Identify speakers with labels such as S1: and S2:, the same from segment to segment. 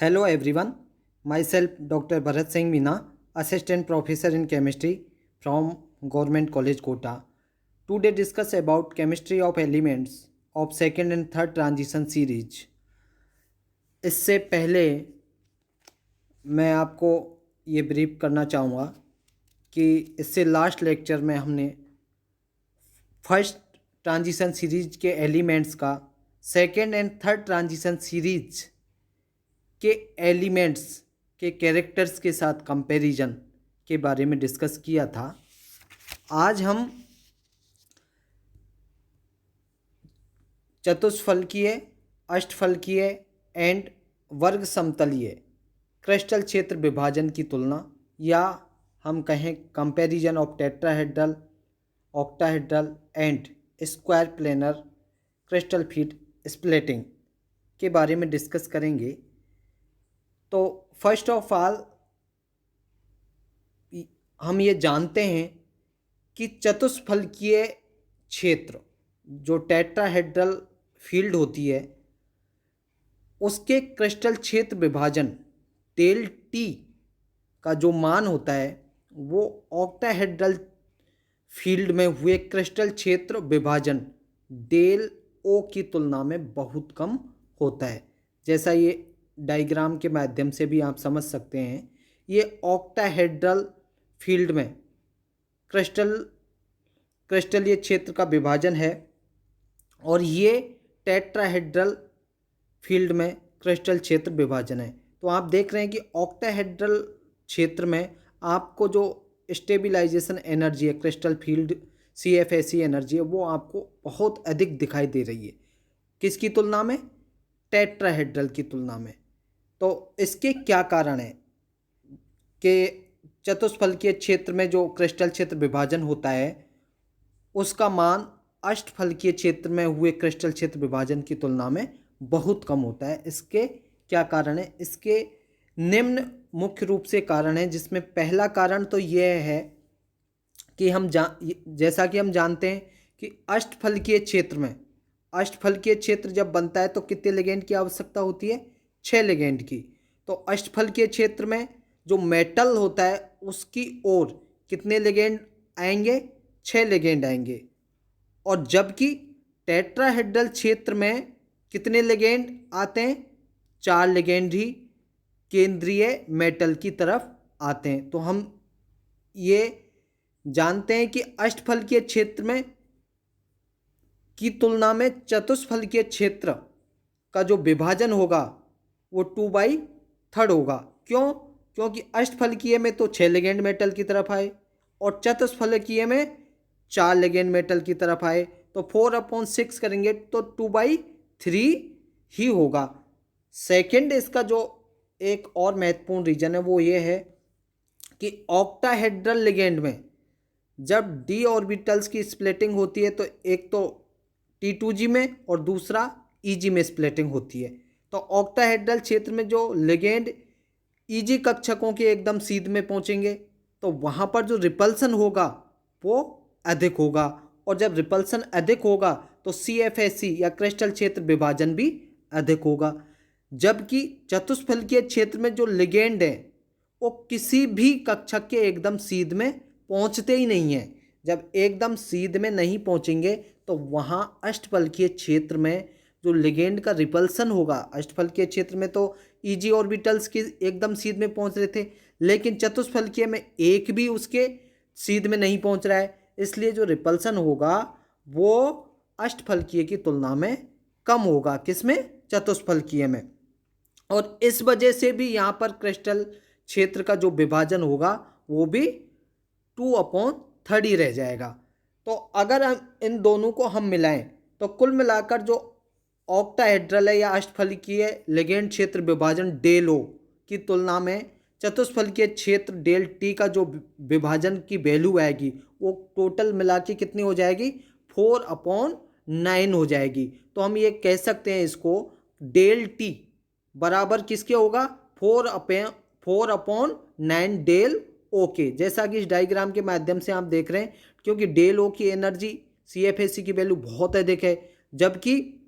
S1: Hello everyone, myself Dr. Bharat Singh Meena, Assistant Professor in Chemistry from Government College Kota. Today discuss about chemistry of elements of second and third transition series. इससे पहले मैं आपको ये brief करना चाहूँगा कि इससे last lecture में हमने फर्स्ट ट्रांजिशन सीरीज के एलिमेंट्स का second and third transition series के एलिमेंट्स के कैरेक्टर्स के साथ कंपैरिजन के बारे में डिस्कस किया था। आज हम चतुष्फलकीय, अष्टफलकीय एंड वर्ग समतलीय क्रिस्टल क्षेत्र विभाजन की तुलना, या हम कहें comparison of tetrahedral, octahedral and square planar crystal feed splitting के बारे में डिस्कस करेंगे। तो फर्स्ट ऑफ ऑल हम ये जानते हैं कि चतुष्फलकीय क्षेत्र जो टेट्राहेड्रल फील्ड होती है उसके क्रिस्टल क्षेत्र विभाजन डेल टी का जो मान होता है वो ऑक्टाहेड्रल फील्ड में हुए क्रिस्टल क्षेत्र विभाजन डेल ओ की तुलना में बहुत कम होता है। जैसा ये डायग्राम के माध्यम से भी आप समझ सकते हैं, ये ऑक्टाहेड्रल फील्ड में क्रिस्टलीय क्षेत्र का विभाजन है और ये टेट्राहेड्रल फील्ड में क्रिस्टल क्षेत्र विभाजन है। तो आप देख रहे हैं कि ऑक्टाहेड्रल क्षेत्र में आपको जो स्टेबिलाइजेशन एनर्जी है, क्रिस्टल फील्ड CFSE एनर्जी है, वो आपको बहुत अधिक दिखाई दे रही है। किसकी तुलना में? टेट्राहेड्रल की तुलना में। तो इसके क्या कारण है कि चतुष्फलकीय क्षेत्र में जो क्रिस्टल क्षेत्र विभाजन होता है उसका मान अष्टफलकीय क्षेत्र में हुए क्रिस्टल क्षेत्र विभाजन की तुलना में बहुत कम होता है। इसके क्या कारण है? इसके निम्न मुख्य रूप से कारण है, जिसमें पहला कारण तो यह है कि जैसा कि हम जानते हैं कि अष्टफलकीय क्षेत्र जब बनता है तो कितने लिगेंड की आवश्यकता होती है? 6 लिगेंड की। तो अष्टफलकीय क्षेत्र में जो मेटल होता है उसकी ओर कितने लिगेंड आएंगे? 6 लिगेंड आएंगे। और जबकि टेट्राहेड्रल क्षेत्र में कितने लिगेंड आते हैं? 4 लिगेंड ही केंद्रीय मेटल की तरफ आते हैं। तो हम ये जानते हैं कि अष्टफलकीय क्षेत्र में की तुलना में चतुष्फलकीय क्षेत्र का जो विभाजन होगा वो 2/3 होगा। क्यों? क्योंकि अष्टफलकीय में तो 6 लिगेंड मेटल की तरफ आए और चतुष्फलकीय में 4 लिगेंड मेटल की तरफ आए। तो 4/6 करेंगे तो 2/3 ही होगा। सेकेंड इसका जो एक और महत्वपूर्ण रीजन है वो ये है कि ऑक्टाहेड्रल लिगेंड में जब d ऑर्बिटल्स की स्प्लिटिंग होती है तो एक तो T2G में और दूसरा EG में स्प्लिटिंग होती है। तो ऑक्टाहेड्रल क्षेत्र में जो लिगेंड EG कक्षकों के एकदम सीध में पहुंचेंगे तो वहां पर जो रिपल्सन होगा वो अधिक होगा, और जब रिपल्सन अधिक होगा तो CFSE या क्रिस्टल क्षेत्र विभाजन भी अधिक होगा। जबकि चतुष्फलकीय क्षेत्र में जो लिगेंड है वो किसी भी कक्षक के एकदम सीध में पहुंचते ही नहीं है। जब एकदम सीध में नहीं पहुंचेंगे तो वहां अष्टफलकीय क्षेत्र में जो लिगेंड का रिपल्सन होगा, अष्टफलकीय क्षेत्र में तो EG ऑर्बिटल्स के एकदम सीध में पहुंच रहे थे, लेकिन चतुष्फलकीय में एक भी उसके सीध में नहीं पहुंच रहा है, इसलिए जो रिपल्सन होगा वो अष्टफलकीय की तुलना में कम होगा। किसमें? चतुष्फलकीय में। और इस वजह से भी यहाँ पर क्रिस्टल क्षेत्र का जो विभाजन होगा वो भी 2/3 ही रह जाएगा। तो अगर हम इन दोनों को हम मिलाएं तो कुल मिलाकर जो ऑक्टाहेड्रल है या अष्टफलकीय लिगेंड क्षेत्र विभाजन डेल ओ की तुलना में चतुष्फलकीय क्षेत्र डेल टी का जो विभाजन की वैल्यू आएगी वो टोटल मिला के कितनी हो जाएगी? 4/9 हो जाएगी। तो हम ये कह सकते हैं इसको डेल टी बराबर किसके होगा? 4/9 डेल ओ के। जैसा कि इस डायग्राम के माध्यम से आप देख रहे हैं, क्योंकि डेल ओ की एनर्जी CFSE की वैल्यू बहुत अधिक है, जबकि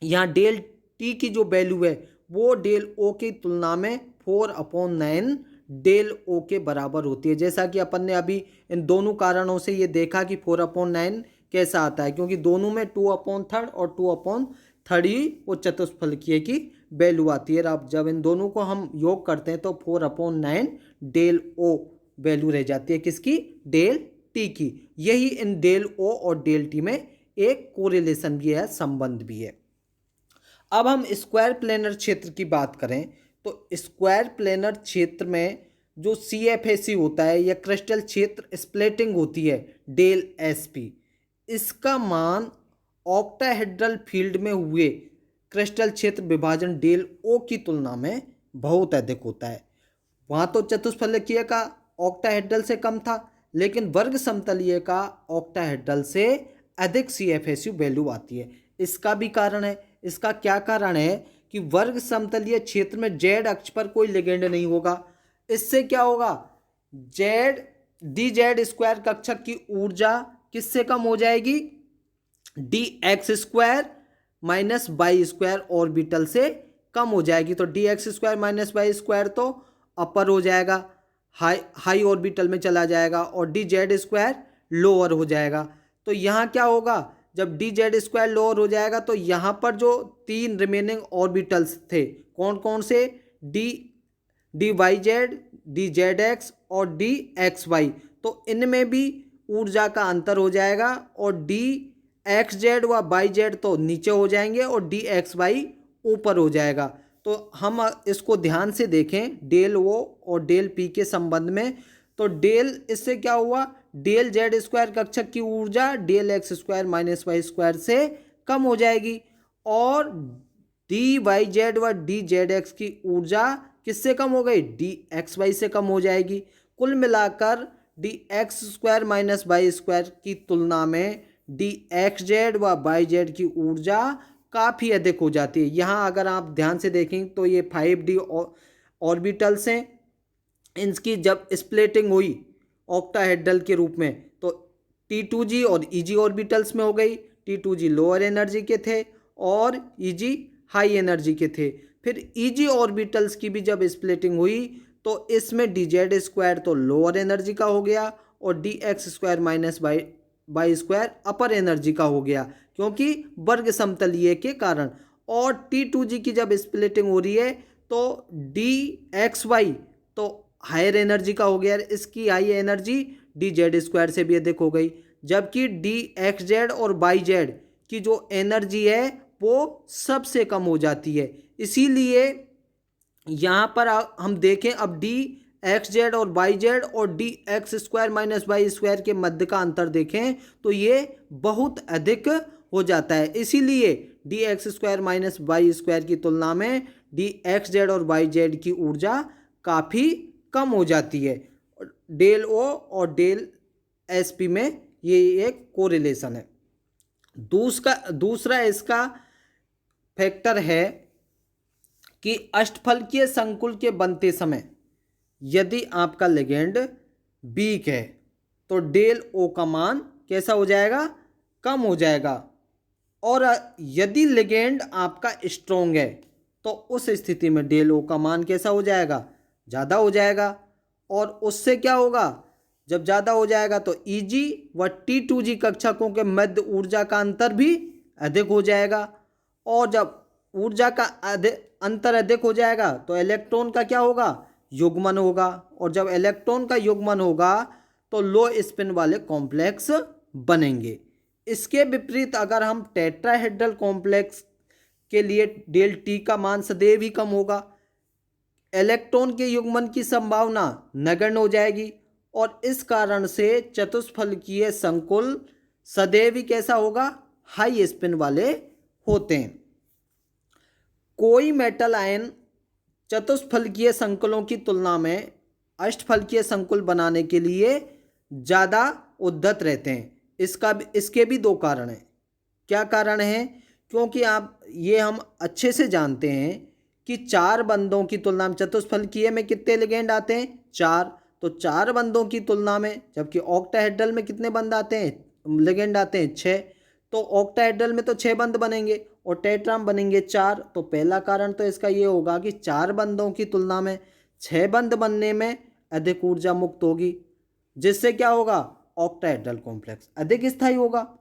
S1: यहाँ डेल टी की जो वैल्यू है वो डेल ओ की तुलना में 4/9 डेल ओ के बराबर होती है। जैसा कि अपन ने अभी इन दोनों कारणों से ये देखा कि 4/9 कैसा आता है, क्योंकि दोनों में 2/3 और 2/3 ही वो चतुष्फलकीय की वैल्यू आती है। अब जब इन दोनों को हम योग करते हैं तो 4/9 डेल ओ वैल्यू रह जाती है किसकी, डेल टी की। यही इन डेल ओ और डेल टी में एक कोरिलेशन भी है, संबंध भी है। अब हम स्क्वायर प्लेनर क्षेत्र की बात करें तो स्क्वायर प्लेनर क्षेत्र में जो CFAC होता है या क्रिस्टल क्षेत्र स्प्लिटिंग होती है डेल SP, इसका मान ऑक्टाहेड्रल फील्ड में हुए क्रिस्टल क्षेत्र विभाजन डेल O की तुलना में बहुत अधिक होता है। वहाँ तो चतुष्फलकीय का ऑक्टाहेड्रल से कम था, लेकिन वर्ग समतलीय का ऑक्टाहेड्रल से अधिक CFAC वैल्यू आती है। इसका भी कारण है। इसका क्या कारण है कि वर्ग समतलीय क्षेत्र में जेड अक्ष पर कोई लिगेंड नहीं होगा। इससे क्या होगा, जेड dz² कक्षक की ऊर्जा किससे कम हो जाएगी, dx² माइनस y² ऑर्बिटल से कम हो जाएगी। तो dx² माइनस y² तो अपर हो जाएगा, हाई ऑर्बिटल में चला जाएगा, और dz² लोअर हो जाएगा। तो यहाँ क्या होगा, जब dz² लोअर हो जाएगा तो यहाँ पर जो 3 रिमेनिंग ऑर्बिटल्स थे कौन कौन से, dyz, dzx और dxy, तो इनमें भी ऊर्जा का अंतर हो जाएगा, और dxz व yz तो नीचे हो जाएंगे और dxy ऊपर हो जाएगा। तो हम इसको ध्यान से देखें डेल ओ और डेल पी के संबंध में, तो डेल इससे क्या हुआ, डेल z² कक्षक की ऊर्जा डेल x² माइनस y² से कम हो जाएगी, और dyz व dzx की ऊर्जा किससे कम हो गई, dxy से कम हो जाएगी। कुल मिलाकर dx² माइनस y² की तुलना में dxz व yz की ऊर्जा काफ़ी अधिक हो जाती है। यहाँ अगर आप ध्यान से देखें तो ये 5d ऑर्बिटल्स हैं, इनकी जब स्प्लिटिंग हुई ऑक्टाहेड्रल के रूप में तो T2g और Eg ऑर्बिटल्स में हो गई। T2g लोअर एनर्जी के थे और Eg हाई एनर्जी के थे। फिर Eg ऑर्बिटल्स की भी जब स्प्लिटिंग हुई तो इसमें dz² तो लोअर एनर्जी का हो गया और dx² माइनस y² अपर एनर्जी का हो गया, क्योंकि वर्ग समतलीय के कारण। और T2g की जब स्प्लिटिंग हो रही है तो dxy तो हायर एनर्जी का हो गया, इसकी हाई एनर्जी dz² से भी अधिक हो गई, जबकि dxz और yz की जो एनर्जी है वो सबसे कम हो जाती है। इसीलिए यहाँ पर हम देखें अब dxz और yz और dx² माइनस y² के मध्य का अंतर देखें तो ये बहुत अधिक हो जाता है। इसीलिए dx² माइनस y² की तुलना में dxz और yz की ऊर्जा काफ़ी कम हो जाती है। डेल ओ और डेल SP में ये एक कोरिलेशन है। दूसरा इसका फैक्टर है कि अष्टफलकीय संकुल के बनते समय यदि आपका लिगेंड वीक है तो डेल ओ का मान कैसा हो जाएगा, कम हो जाएगा, और यदि लिगेंड आपका स्ट्रोंग है तो उस स्थिति में डेल ओ का मान कैसा हो जाएगा, ज़्यादा हो जाएगा। और उससे क्या होगा, जब ज़्यादा हो जाएगा तो Eg व T2g कक्षकों के मध्य ऊर्जा का अंतर भी अधिक हो जाएगा, और जब ऊर्जा का अंतर अधिक हो जाएगा तो इलेक्ट्रॉन का क्या होगा, युग्मन होगा, और जब इलेक्ट्रॉन का युग्मन होगा तो लो स्पिन वाले कॉम्प्लेक्स बनेंगे। इसके विपरीत अगर हम टेट्राहेड्रल कॉम्प्लेक्स के लिए डेल टी का मान सदैव ही कम होगा, इलेक्ट्रॉन के युग्मन की संभावना नगण्य हो जाएगी, और इस कारण से चतुष्फलकीय संकुल सदैव ही कैसा होगा, हाई स्पिन वाले होते हैं। कोई मेटल आयन चतुष्फलकीय संकुलों की तुलना में अष्टफलकीय संकुल बनाने के लिए ज़्यादा उद्धत रहते हैं। इसके भी 2 कारण हैं। क्या कारण है, क्योंकि हम अच्छे से जानते हैं कि 4 बंधों की तुलना में चतुष्फलकीय में कितने लिगेंड आते हैं, 4, तो 4 बंधों की तुलना में, जबकि ऑक्टाहेड्रल में कितने बंध आते हैं, लिगेंड आते हैं 6, तो ऑक्टाहेड्रल में तो 6 बंध बनेंगे और टेट्रा में बनेंगे 4। तो पहला कारण तो इसका ये होगा कि 4 बंधों की तुलना में 6 बंध बनने में अधिक ऊर्जा मुक्त होगी, जिससे क्या होगा, ऑक्टाहेड्रल कॉम्प्लेक्स अधिक स्थायी होगा।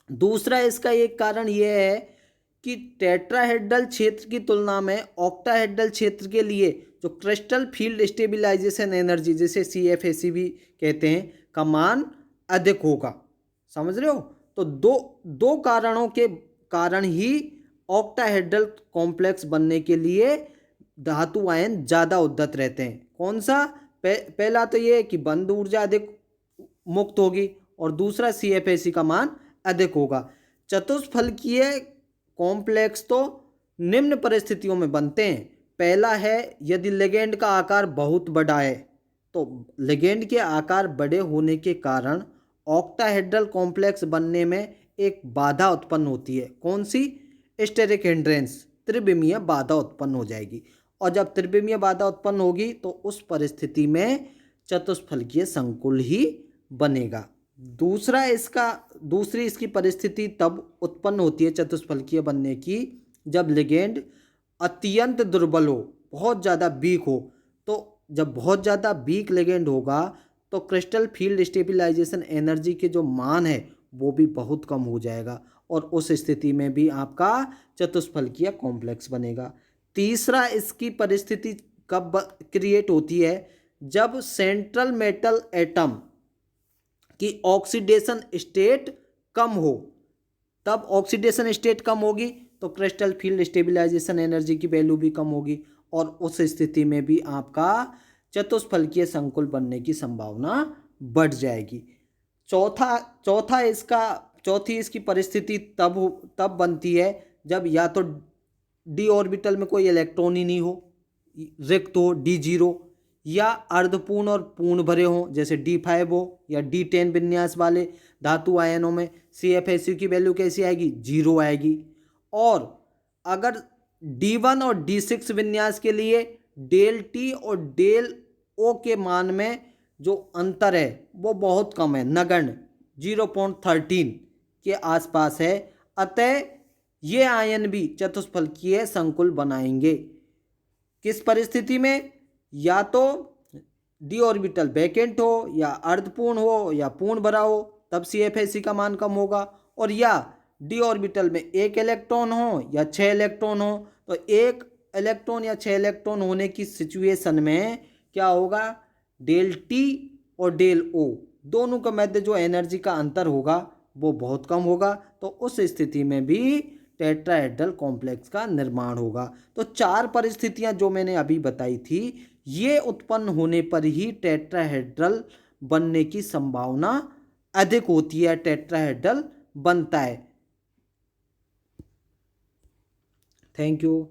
S1: दूसरा इसका एक कारण यह है कि टेट्राहेड्रल क्षेत्र की तुलना में ऑक्टाहेड्रल क्षेत्र के लिए जो क्रिस्टल फील्ड स्टेबिलाईजेशन एनर्जी, जिसे CFAC भी कहते हैं, का मान अधिक होगा। समझ रहे हो? तो दो कारणों के कारण ही ऑक्टाहेड्रल कॉम्प्लेक्स बनने के लिए धातु आयन ज़्यादा उद्धत रहते हैं। कौन सा? पहला तो ये कि बंध ऊर्जा अधिक मुक्त होगी, और दूसरा CFAC का मान अधिक होगा। चतुष्फलकीय कॉम्प्लेक्स तो निम्न परिस्थितियों में बनते हैं। पहला है, यदि लिगेंड का आकार बहुत बड़ा है, तो लिगेंड के आकार बड़े होने के कारण ऑक्टाहेड्रल कॉम्प्लेक्स बनने में एक बाधा उत्पन्न होती है। कौन सी? स्टेरिक हिंड्रेंस, त्रिविमीय बाधा उत्पन्न हो जाएगी। और जब त्रिविमीय बाधा उत्पन्न होगी तो उस परिस्थिति में चतुष्फलकीय संकुल ही बनेगा। दूसरी इसकी परिस्थिति तब उत्पन्न होती है चतुष्फलकीय बनने की, जब लिगेंड अत्यंत दुर्बल हो, बहुत ज़्यादा वीक हो। तो जब बहुत ज़्यादा वीक लिगेंड होगा तो क्रिस्टल फील्ड स्टेबिलाईजेशन एनर्जी के जो मान है वो भी बहुत कम हो जाएगा, और उस स्थिति में भी आपका चतुष्फलकीय कॉम्प्लेक्स बनेगा। तीसरा इसकी परिस्थिति कब क्रिएट होती है? जब सेंट्रल मेटल एटम की ऑक्सीडेशन स्टेट कम हो। तब ऑक्सीडेशन स्टेट कम होगी तो क्रिस्टल फील्ड स्टेबिलाईजेशन एनर्जी की वैल्यू भी कम होगी, और उस स्थिति में भी आपका चतुष्फलकीय संकुल बनने की संभावना बढ़ जाएगी। चौथी इसकी परिस्थिति तब बनती है जब या तो डी ऑर्बिटल में कोई इलेक्ट्रॉन ही नहीं हो, रिक्त हो, D0, या अर्धपूर्ण और पूर्ण भरे हों, जैसे D5 हो या D10 विन्यास वाले धातु आयनों में CFAC की वैल्यू कैसी आएगी? 0 आएगी। और अगर D1 और D6 विन्यास के लिए डेल T और डेल O के मान में जो अंतर है वो बहुत कम है, नगण्य 0.13 के आसपास है। अतः ये आयन भी चतुष्फलकीय संकुल बनाएंगे। किस परिस्थिति में? या तो डी ऑर्बिटल वैकेंट हो, या अर्धपूर्ण हो, या पूर्ण भरा हो, तब CFAC का मान कम होगा। और या डी ऑर्बिटल में 1 इलेक्ट्रॉन हो या 6 इलेक्ट्रॉन हो, तो 1 इलेक्ट्रॉन या 6 इलेक्ट्रॉन होने की सिचुएशन में क्या होगा? डेल T और डेल O दोनों के मध्य जो एनर्जी का अंतर होगा वो बहुत कम होगा। तो उस स्थिति में भी टेट्राहेड्रल कॉम्प्लेक्स का निर्माण होगा। तो 4 परिस्थितियां जो मैंने अभी बताई थी, ये उत्पन्न होने पर ही टेट्राहेड्रल बनने की संभावना अधिक होती है, टेट्राहेड्रल बनता है। Thank you.